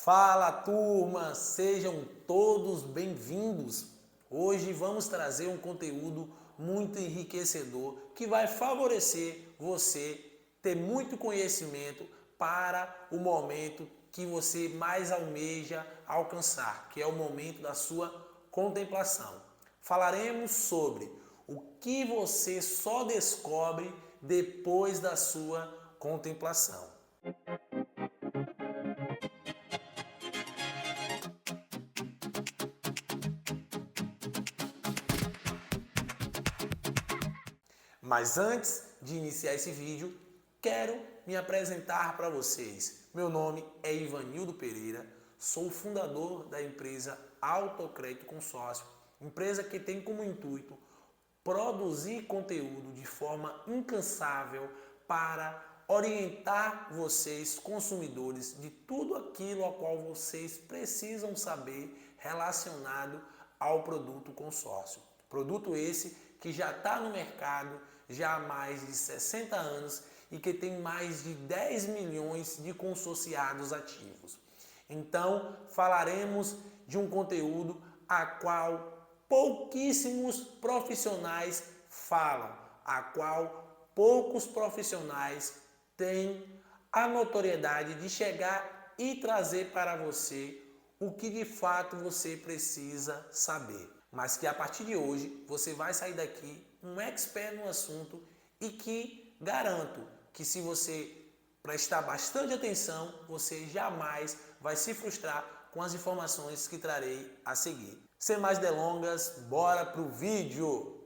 Fala turma, sejam todos bem-vindos. Hoje vamos trazer um conteúdo muito enriquecedor que vai favorecer você ter muito conhecimento para o momento que você mais almeja alcançar, que é o momento da sua contemplação. Falaremos sobre o que você só descobre depois da sua contemplação. Mas antes de iniciar esse vídeo, quero me apresentar para vocês. Meu nome é Ivanildo Pereira, sou o fundador da empresa Autocrédito Consórcio, empresa que tem como intuito produzir conteúdo de forma incansável para orientar vocês, consumidores, de tudo aquilo a qual vocês precisam saber relacionado ao produto consórcio. Produto esse que já está no mercado já há mais de 60 anos e que tem mais de 10 milhões de consorciados ativos. Então, falaremos de um conteúdo a qual pouquíssimos profissionais falam, a qual poucos profissionais têm a notoriedade de chegar e trazer para você o que de fato você precisa saber. Mas que a partir de hoje você vai sair daqui um expert no assunto e que garanto que se você prestar bastante atenção, você jamais vai se frustrar com as informações que trarei a seguir. Sem mais delongas, bora pro vídeo!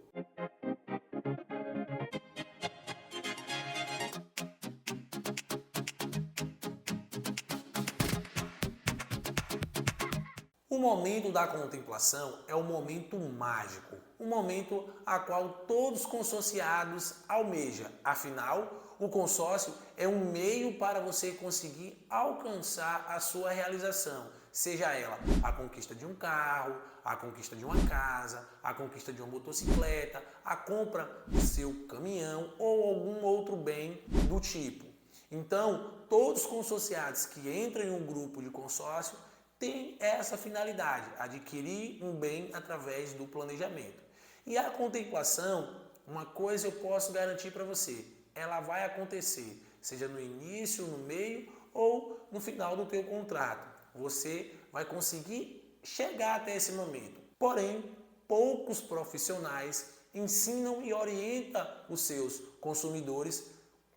O momento da contemplação é um momento mágico, um momento a qual todos consorciados almejam. Afinal, o consórcio é um meio para você conseguir alcançar a sua realização, seja ela a conquista de um carro, a conquista de uma casa, a conquista de uma motocicleta, a compra do seu caminhão ou algum outro bem do tipo. Então, todos os consorciados que entram em um grupo de consórcio tem essa finalidade, adquirir um bem através do planejamento. E a contemplação, uma coisa eu posso garantir para você, ela vai acontecer, seja no início, no meio ou no final do teu contrato. Você vai conseguir chegar até esse momento. Porém, poucos profissionais ensinam e orientam os seus consumidores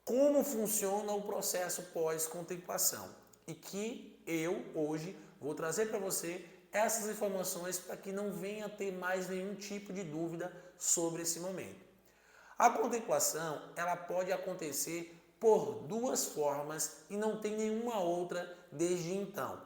como funciona o processo pós-contemplação. E que eu hoje vou trazer para você essas informações para que não venha a ter mais nenhum tipo de dúvida sobre esse momento. A contemplação, ela pode acontecer por duas formas e não tem nenhuma outra desde então,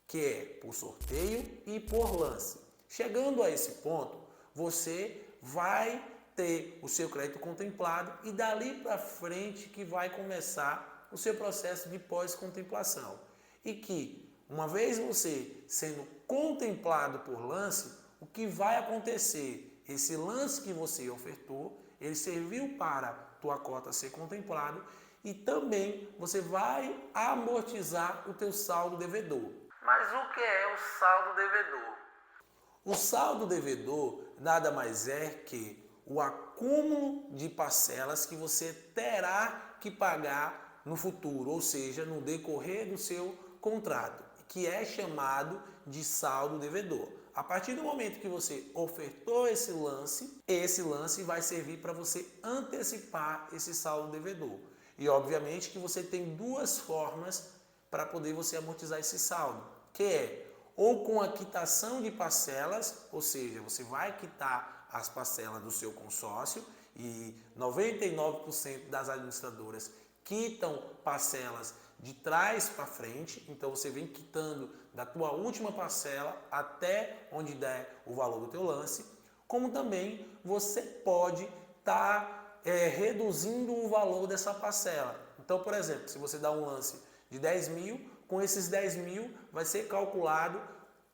que é por sorteio e por lance. Chegando a esse ponto, você vai ter o seu crédito contemplado e dali para frente que vai começar o seu processo de pós-contemplação. E que uma vez você sendo contemplado por lance, o que vai acontecer? Esse lance que você ofertou, ele serviu para tua cota ser contemplado e também você vai amortizar o teu saldo devedor. Mas o que é o saldo devedor? O saldo devedor nada mais é que o acúmulo de parcelas que você terá que pagar no futuro, ou seja, no decorrer do seu contrato, que é chamado de saldo devedor. A partir do momento que você ofertou esse lance vai servir para você antecipar esse saldo devedor. E obviamente que você tem duas formas para poder você amortizar esse saldo, que é ou com a quitação de parcelas, ou seja, você vai quitar as parcelas do seu consórcio e 99% das administradoras quitam parcelas de trás para frente, então você vem quitando da tua última parcela até onde der o valor do teu lance, como também você pode estar reduzindo o valor dessa parcela. Então, por exemplo, se você dá um lance de 10 mil, com esses 10 mil vai ser calculado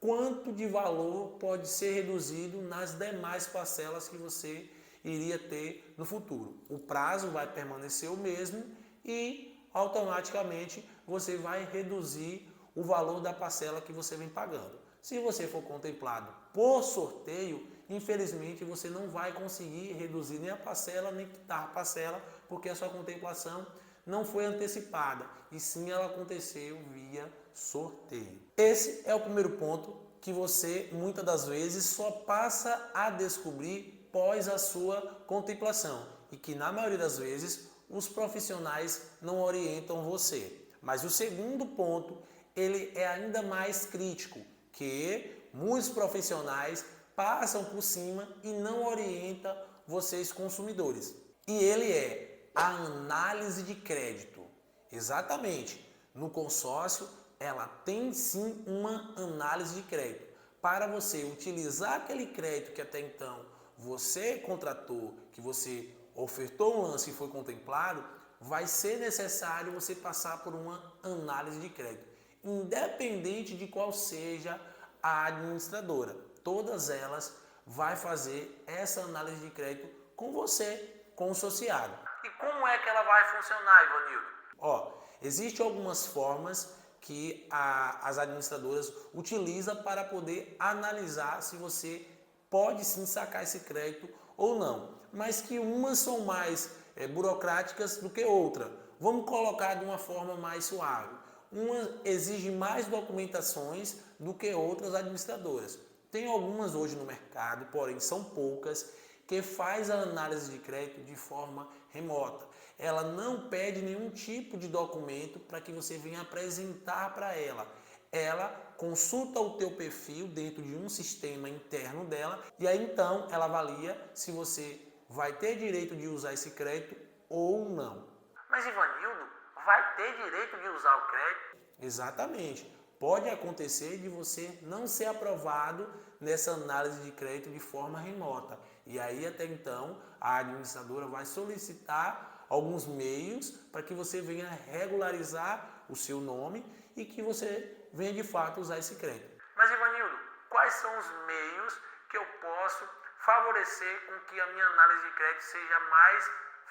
quanto de valor pode ser reduzido nas demais parcelas que você iria ter no futuro. O prazo vai permanecer o mesmo e automaticamente você vai reduzir o valor da parcela que você vem pagando. Se você for contemplado por sorteio, infelizmente você não vai conseguir reduzir nem a parcela, nem quitar a parcela, porque a sua contemplação não foi antecipada, e sim ela aconteceu via sorteio. Esse é o primeiro ponto que você, muitas das vezes, só passa a descobrir pós a sua contemplação, e que na maioria das vezes os profissionais não orientam você. Mas o segundo ponto, ele é ainda mais crítico, que muitos profissionais passam por cima e não orientam vocês consumidores. E ele é a análise de crédito. Exatamente. No consórcio, ela tem sim uma análise de crédito. Para você utilizar aquele crédito que até então você contratou, que você ofertou um lance e foi contemplado, vai ser necessário você passar por uma análise de crédito, independente de qual seja a administradora. Todas elas vai fazer essa análise de crédito com você, com o associado. E como é que ela vai funcionar, Ivanildo? Existem algumas formas que as administradoras utilizam para poder analisar se você pode sim sacar esse crédito ou não, mas que umas são mais burocráticas do que outra. Vamos colocar de uma forma mais suave. Uma exige mais documentações do que outras administradoras. Tem algumas hoje no mercado, porém são poucas, que faz a análise de crédito de forma remota. Ela não pede nenhum tipo de documento para que você venha apresentar para ela. Ela consulta o teu perfil dentro de um sistema interno dela e aí então ela avalia se você vai ter direito de usar esse crédito ou não. Mas Ivanildo, vai ter direito de usar o crédito? Exatamente. Pode acontecer de você não ser aprovado nessa análise de crédito de forma remota. E aí até então a administradora vai solicitar alguns meios para que você venha regularizar o seu nome e que você venha de fato usar esse crédito. Mas Ivanildo, quais são os meios que eu posso favorecer com que a minha análise de crédito seja mais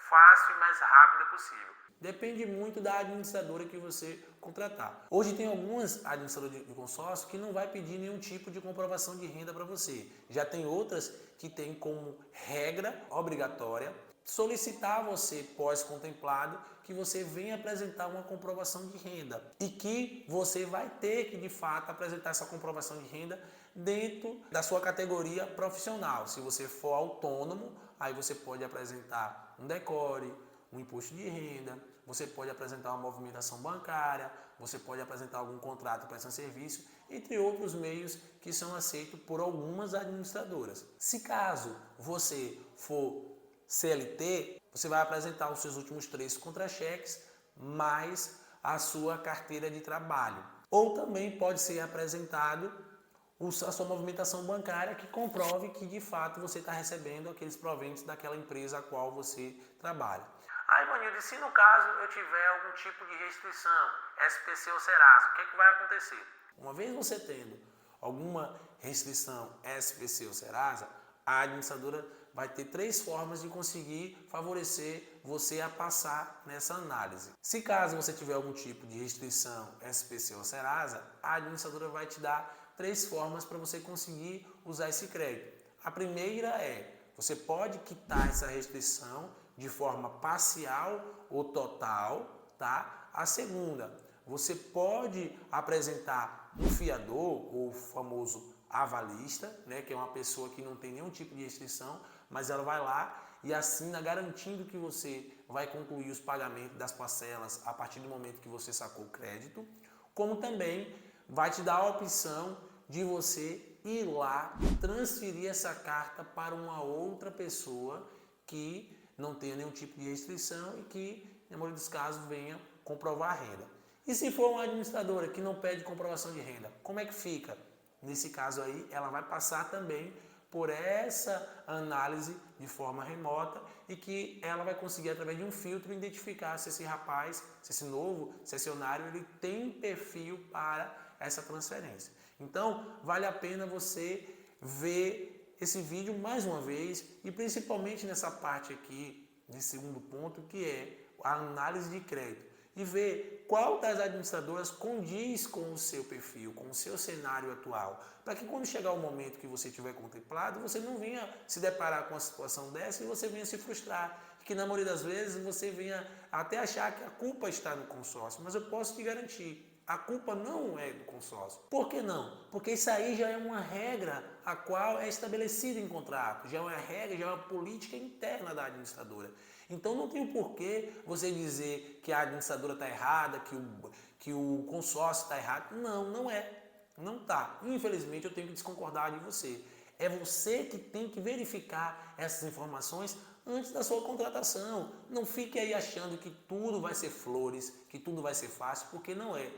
fácil e mais rápida possível? Depende muito da administradora que você contratar. Hoje tem algumas administradoras de consórcio que não vai pedir nenhum tipo de comprovação de renda para você. Já tem outras que tem como regra obrigatória solicitar a você, pós-contemplado, que você venha apresentar uma comprovação de renda e que você vai ter que, de fato, apresentar essa comprovação de renda dentro da sua categoria profissional. Se você for autônomo, aí você pode apresentar um decore, um imposto de renda, você pode apresentar uma movimentação bancária, você pode apresentar algum contrato de prestação de serviço, entre outros meios que são aceitos por algumas administradoras. Se caso você for CLT, você vai apresentar os seus últimos 3 contra-cheques, mais a sua carteira de trabalho. Ou também pode ser apresentado a sua movimentação bancária que comprove que de fato você está recebendo aqueles proventos daquela empresa a qual você trabalha. Ivanildo, e se no caso eu tiver algum tipo de restrição, SPC ou Serasa, o que é que vai acontecer? Uma vez você tendo alguma restrição SPC ou Serasa, a administradora vai ter 3 formas de conseguir favorecer você a passar nessa análise. Se caso você tiver algum tipo de restrição SPC ou Serasa, a administradora vai te dar 3 formas para você conseguir usar esse crédito. A primeira é, você pode quitar essa restrição de forma parcial ou total, tá? A segunda, você pode apresentar um fiador, ou o famoso avalista, né, que é uma pessoa que não tem nenhum tipo de restrição, mas ela vai lá e assina garantindo que você vai concluir os pagamentos das parcelas a partir do momento que você sacou o crédito, como também vai te dar a opção de você ir lá e transferir essa carta para uma outra pessoa que não tenha nenhum tipo de restrição e que, na maioria dos casos, venha comprovar a renda. E se for uma administradora que não pede comprovação de renda, como é que fica? Nesse caso aí, ela vai passar também por essa análise de forma remota e que ela vai conseguir, através de um filtro, identificar se esse rapaz, se esse novo cessionário, ele tem perfil para essa transferência. Então, vale a pena você ver esse vídeo mais uma vez e principalmente nessa parte aqui, de segundo ponto, que é a análise de crédito. e ver qual das administradoras condiz com o seu perfil, com o seu cenário atual, para que quando chegar o momento que você tiver contemplado, você não venha se deparar com uma situação dessa e você venha se frustrar, que na maioria das vezes você venha até achar que a culpa está no consórcio, mas eu posso te garantir, a culpa não é do consórcio. Por que não? Porque isso aí já é uma regra a qual é estabelecida em contrato, já é uma regra, já é uma política interna da administradora. Então não tem o porquê você dizer que a administradora está errada, que o consórcio está errado. Não, não é. Não está. Infelizmente eu tenho que desconcordar de você. É você que tem que verificar essas informações antes da sua contratação. Não fique aí achando que tudo vai ser flores, que tudo vai ser fácil, porque não é.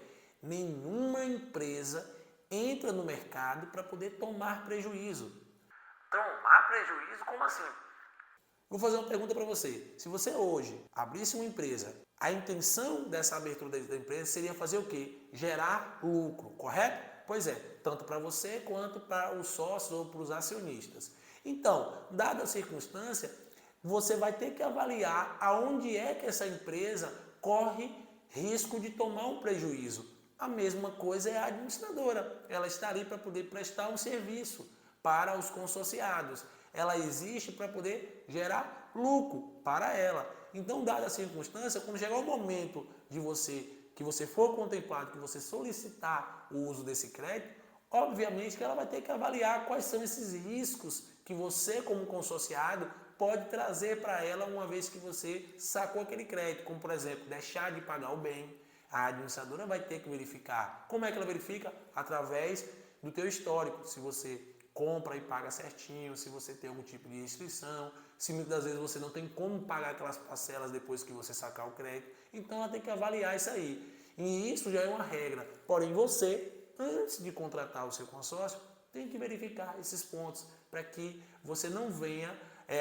Nenhuma empresa entra no mercado para poder tomar prejuízo. Tomar prejuízo? Como assim? Vou fazer uma pergunta para você. Se você hoje abrisse uma empresa, a intenção dessa abertura da empresa seria fazer o quê? Gerar lucro, correto? Pois é, tanto para você quanto para os sócios ou para os acionistas. Então, dada a circunstância, você vai ter que avaliar aonde é que essa empresa corre risco de tomar um prejuízo. A mesma coisa é a administradora. Ela está ali para poder prestar um serviço para os consorciados. Ela existe para poder gerar lucro para ela. Então, dada a circunstância, quando chegar o momento de que você for contemplado, que você solicitar o uso desse crédito, obviamente que ela vai ter que avaliar quais são esses riscos que você, como consorciado, pode trazer para ela uma vez que você sacou aquele crédito, como por exemplo, deixar de pagar o bem. A administradora vai ter que verificar. Como é que ela verifica? Através do teu histórico. Se você compra e paga certinho, se você tem algum tipo de restrição, se muitas vezes você não tem como pagar aquelas parcelas depois que você sacar o crédito. Então ela tem que avaliar isso aí. E isso já é uma regra. Porém, você, antes de contratar o seu consórcio, tem que verificar esses pontos para que você não venha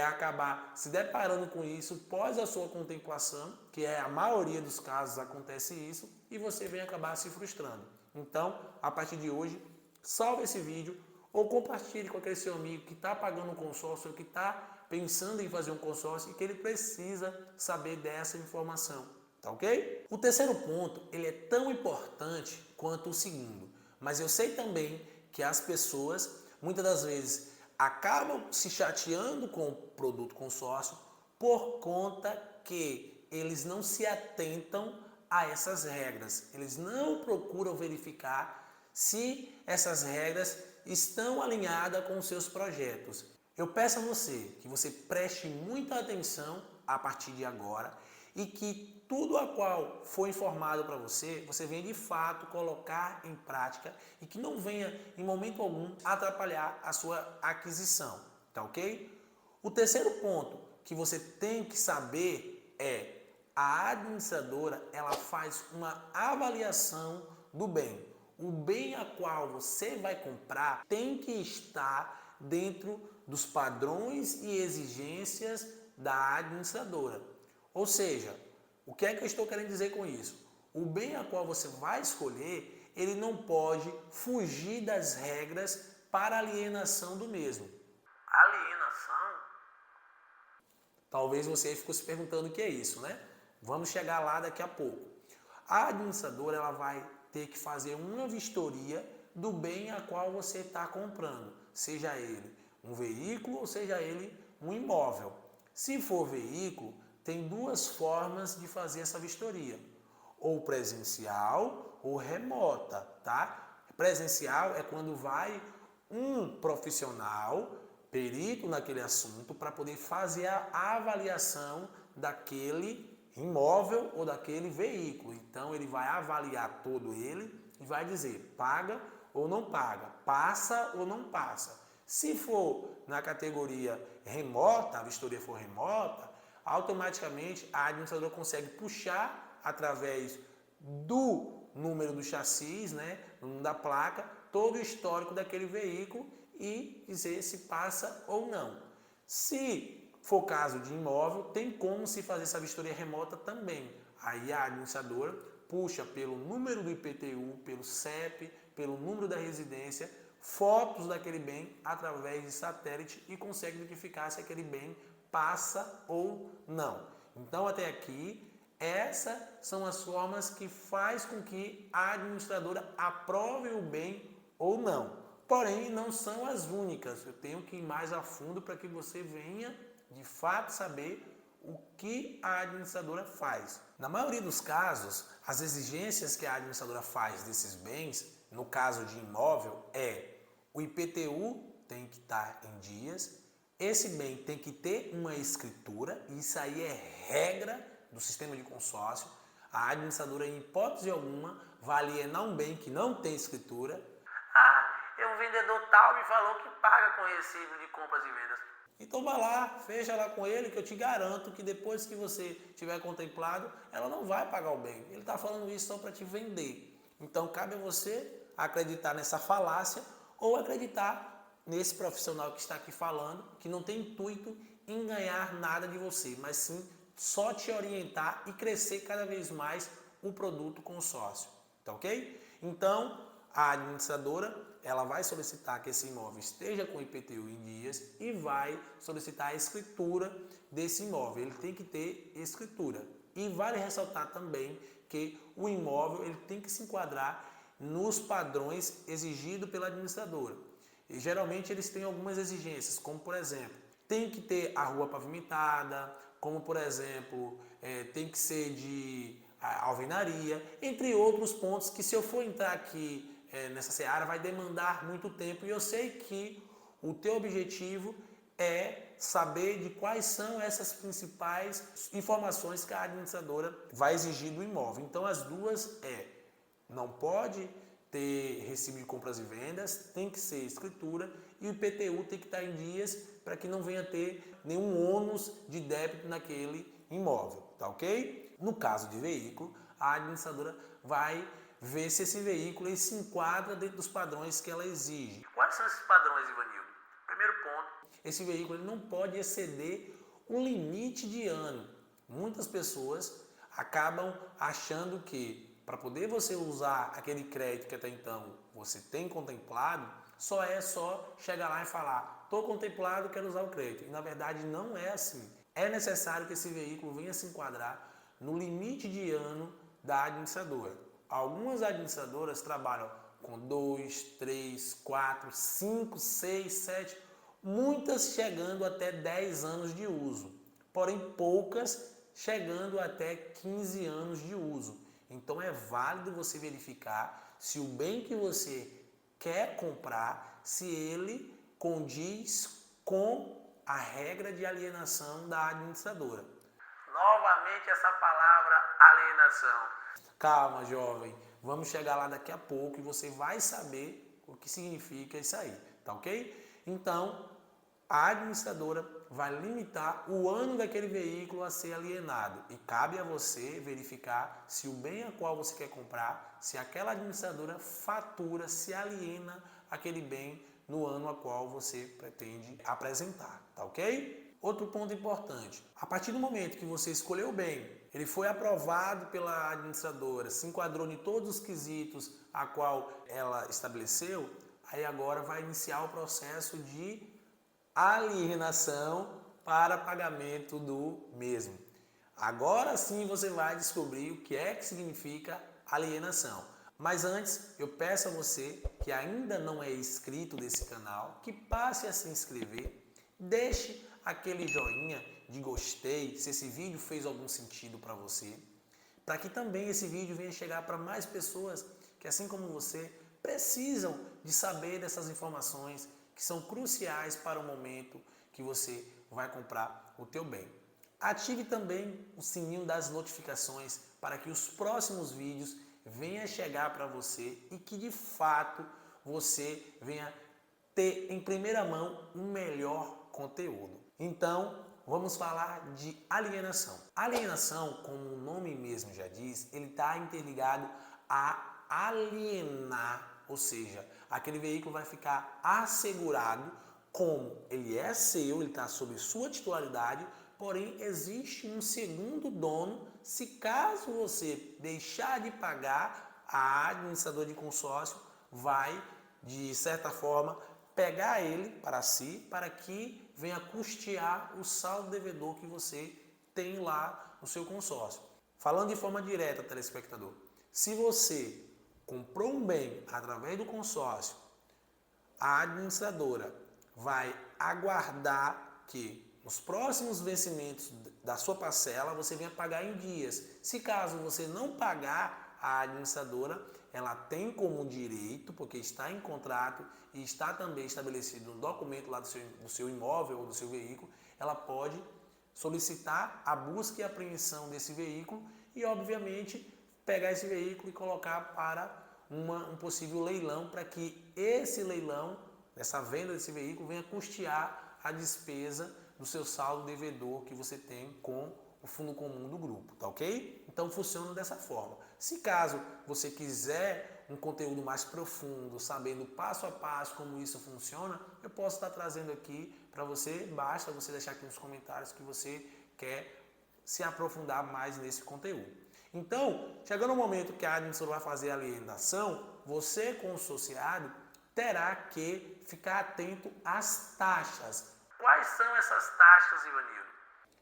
acabar se deparando com isso pós a sua contemplação, que é a maioria dos casos acontece isso, e você vem acabar se frustrando. Então, a partir de hoje, salve esse vídeo ou compartilhe com aquele seu amigo que está pagando um consórcio ou que está pensando em fazer um consórcio e que ele precisa saber dessa informação. Tá ok? O terceiro ponto, ele é tão importante quanto o segundo, mas eu sei também que as pessoas, muitas das vezes, acabam se chateando com o produto consórcio por conta que eles não se atentam a essas regras. Eles não procuram verificar se essas regras estão alinhadas com os seus projetos. Eu peço a você que você preste muita atenção a partir de agora e que tudo a qual for informado para você, você venha de fato colocar em prática e que não venha em momento algum atrapalhar a sua aquisição, tá ok? O terceiro ponto que você tem que saber é a administradora, ela faz uma avaliação do bem. O bem a qual você vai comprar tem que estar dentro dos padrões e exigências da administradora. Ou seja, o que é que eu estou querendo dizer com isso? O bem a qual você vai escolher, ele não pode fugir das regras para alienação do mesmo. Alienação? Talvez você ficou se perguntando o que é isso, né? Vamos chegar lá daqui a pouco. A administradora ela vai ter que fazer uma vistoria do bem a qual você está comprando, seja ele um veículo ou seja ele um imóvel. Se for veículo, tem duas formas de fazer essa vistoria, ou presencial ou remota, tá? Presencial é quando vai um profissional, perito naquele assunto, para poder fazer a avaliação daquele imóvel ou daquele veículo. Então ele vai avaliar todo ele e vai dizer paga ou não paga, passa ou não passa. Se for na categoria remota, a vistoria for remota, automaticamente a administradora consegue puxar através do número do chassi, né, da placa, todo o histórico daquele veículo e dizer se passa ou não. Se for caso de imóvel, tem como se fazer essa vistoria remota também. Aí a administradora puxa pelo número do IPTU, pelo CEP, pelo número da residência, fotos daquele bem através de satélite e consegue identificar se aquele bem passa ou não. Então até aqui Essas são as formas que faz com que a administradora aprove o bem ou não. Porém, não são as únicas. Eu tenho que ir mais a fundo para que você venha, de fato, saber o que a administradora faz. Na maioria dos casos, as exigências que a administradora faz desses bens, no caso de imóvel, o IPTU tem que estar em dias, esse bem tem que ter uma escritura, e isso aí é regra do sistema de consórcio. A administradora, em hipótese alguma, vai alienar um bem que não tem escritura. O vendedor tal me falou que paga com recibo de compras e vendas. Então vai lá, fecha lá com ele, que eu te garanto que depois que você tiver contemplado, ela não vai pagar o bem. Ele está falando isso só para te vender. Então cabe a você acreditar nessa falácia ou acreditar nesse profissional que está aqui falando, que não tem intuito em ganhar nada de você, mas sim só te orientar e crescer cada vez mais o produto consórcio. Tá ok? Então, a administradora, ela vai solicitar que esse imóvel esteja com IPTU em dias e vai solicitar a escritura desse imóvel. Ele tem que ter escritura. E vale ressaltar também que o imóvel ele tem que se enquadrar nos padrões exigidos pela administradora. E geralmente eles têm algumas exigências, como por exemplo, tem que ter a rua pavimentada, como por exemplo, tem que ser de alvenaria, entre outros pontos que se eu for entrar aqui nessa seara vai demandar muito tempo, e eu sei que o teu objetivo é saber de quais são essas principais informações que a administradora vai exigir do imóvel. Então as duas não pode ter recibo de compras e vendas, tem que ser escritura, e o IPTU tem que estar em dias para que não venha ter nenhum ônus de débito naquele imóvel, tá ok? No caso de veículo, a administradora vai ver se esse veículo ele se enquadra dentro dos padrões que ela exige. Quais são esses padrões, Ivanildo? Primeiro ponto, esse veículo ele não pode exceder um limite de ano. Muitas pessoas acabam achando que para poder você usar aquele crédito que até então você tem contemplado, só chegar lá e falar, estou contemplado, quero usar o crédito. E na verdade não é assim. É necessário que esse veículo venha se enquadrar no limite de ano da administradora. Algumas administradoras trabalham com 2, 3, 4, 5, 6, 7, muitas chegando até 10 anos de uso. Porém, poucas chegando até 15 anos de uso. Então é válido você verificar se o bem que você quer comprar, se ele condiz com a regra de alienação da administradora. Novamente essa palavra alienação. Calma, jovem, vamos chegar lá daqui a pouco e você vai saber o que significa isso aí, tá ok? Então, a administradora vai limitar o ano daquele veículo a ser alienado e cabe a você verificar se o bem a qual você quer comprar, se aquela administradora fatura, se aliena aquele bem no ano a qual você pretende apresentar, tá ok? Outro ponto importante, a partir do momento que você escolheu o bem, ele foi aprovado pela administradora, se enquadrou em todos os quesitos a qual ela estabeleceu, aí agora vai iniciar o processo de alienação para pagamento do mesmo. Agora sim você vai descobrir o que é que significa alienação. Mas antes, eu peço a você que ainda não é inscrito nesse canal, que passe a se inscrever, deixe aquele joinha de gostei, se esse vídeo fez algum sentido para você, para que também esse vídeo venha chegar para mais pessoas que, assim como você, precisam de saber dessas informações que são cruciais para o momento que você vai comprar o teu bem. Ative também o sininho das notificações para que os próximos vídeos venham chegar para você e que de fato você venha ter em primeira mão um melhor conteúdo. Então, vamos falar de alienação. Alienação, como o nome mesmo já diz, ele está interligado a alienar, ou seja, aquele veículo vai ficar assegurado como ele é seu, ele está sob sua titularidade, porém existe um segundo dono se caso você deixar de pagar, a administradora de consórcio vai, de certa forma, pegar ele para si, para que venha custear o saldo devedor que você tem lá no seu consórcio. Falando de forma direta, telespectador, se você comprou um bem através do consórcio, a administradora vai aguardar que nos próximos vencimentos da sua parcela você venha pagar em dias. Se caso você não pagar, a administradora ela tem como direito, porque está em contrato e está também estabelecido no documento lá do seu imóvel ou do seu veículo, ela pode solicitar a busca e apreensão desse veículo e, obviamente, pegar esse veículo e colocar para um possível leilão, para que esse leilão, essa venda desse veículo, venha custear a despesa do seu saldo devedor que você tem com o fundo comum do grupo, tá ok? Então funciona dessa forma. Se caso você quiser um conteúdo mais profundo, sabendo passo a passo como isso funciona, eu posso estar trazendo aqui para você, basta você deixar aqui nos comentários que você quer se aprofundar mais nesse conteúdo. Então, chegando o momento que a administradora vai fazer a alienação, você, consociado, terá que ficar atento às taxas. Quais são essas taxas, Ivanildo?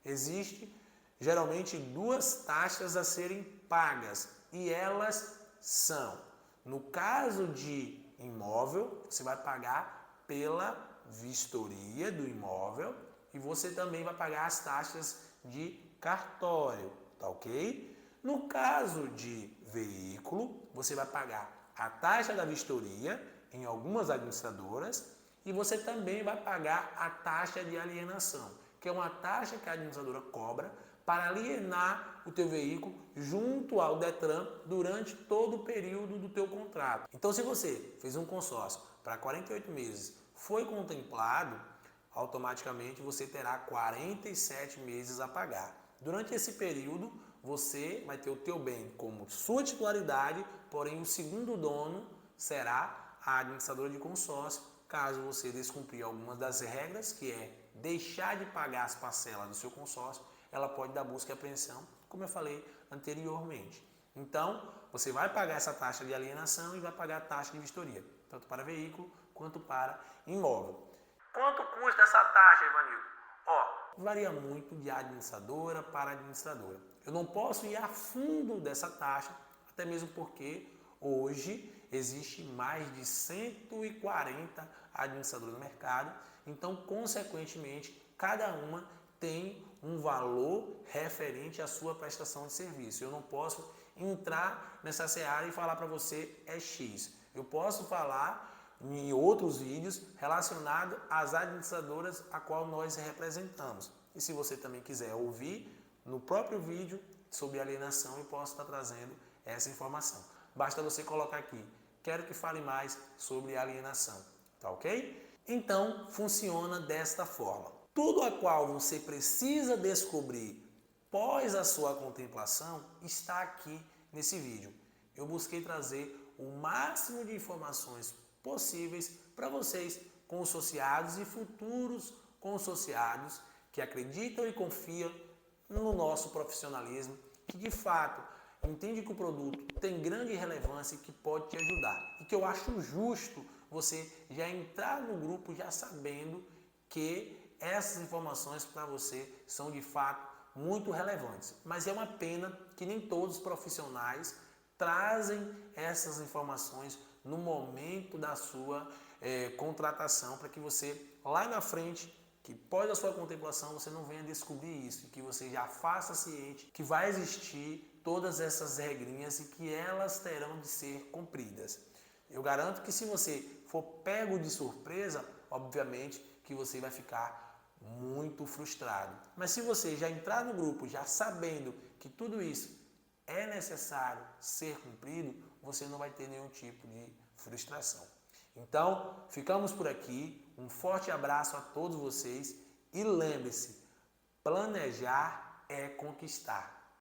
Existe geralmente duas taxas a serem pagas e elas são, no caso de imóvel, você vai pagar pela vistoria do imóvel e você também vai pagar as taxas de cartório, tá ok? No caso de veículo, você vai pagar a taxa da vistoria em algumas administradoras e você também vai pagar a taxa de alienação, que é uma taxa que a administradora cobra para alienar o teu veículo junto ao Detran durante todo o período do teu contrato. Então, se você fez um consórcio para 48 meses, foi contemplado, automaticamente você terá 47 meses a pagar. Durante esse período, você vai ter o teu bem como sua titularidade, porém o segundo dono será a administradora de consórcio, caso você descumprir algumas das regras, que é deixar de pagar as parcelas do seu consórcio, ela pode dar busca e apreensão, como eu falei anteriormente. Então, você vai pagar essa taxa de alienação e vai pagar a taxa de vistoria, tanto para veículo quanto para imóvel. Quanto custa essa taxa, Ivanildo? Varia muito de administradora para administradora. Eu não posso ir a fundo dessa taxa, até mesmo porque hoje existe mais de 140 administradoras no mercado, então, consequentemente, cada uma tem um valor referente à sua prestação de serviço. Eu não posso entrar nessa seara e falar para você é X. Eu posso falar em outros vídeos relacionados às administradoras a qual nós representamos. E se você também quiser ouvir no próprio vídeo sobre alienação, eu posso estar trazendo essa informação. Basta você colocar aqui, quero que fale mais sobre alienação, tá ok? Então, funciona desta forma. Tudo a qual você precisa descobrir pós a sua contemplação está aqui nesse vídeo. Eu busquei trazer o máximo de informações possíveis para vocês, consociados e futuros consociados que acreditam e confiam no nosso profissionalismo, que de fato entende que o produto tem grande relevância e que pode te ajudar. E que eu acho justo você já entrar no grupo já sabendo que essas informações para você são de fato muito relevantes. Mas é uma pena que nem todos os profissionais trazem essas informações no momento da sua contratação, para que você lá na frente, que pós a sua contemplação, você não venha descobrir isso, e que você já faça ciente que vai existir todas essas regrinhas e que elas terão de ser cumpridas. Eu garanto que se você for pego de surpresa, obviamente que você vai ficar muito frustrado. Mas se você já entrar no grupo já sabendo que tudo isso é necessário ser cumprido, você não vai ter nenhum tipo de frustração. Então, ficamos por aqui. Um forte abraço a todos vocês e lembre-se, planejar é conquistar.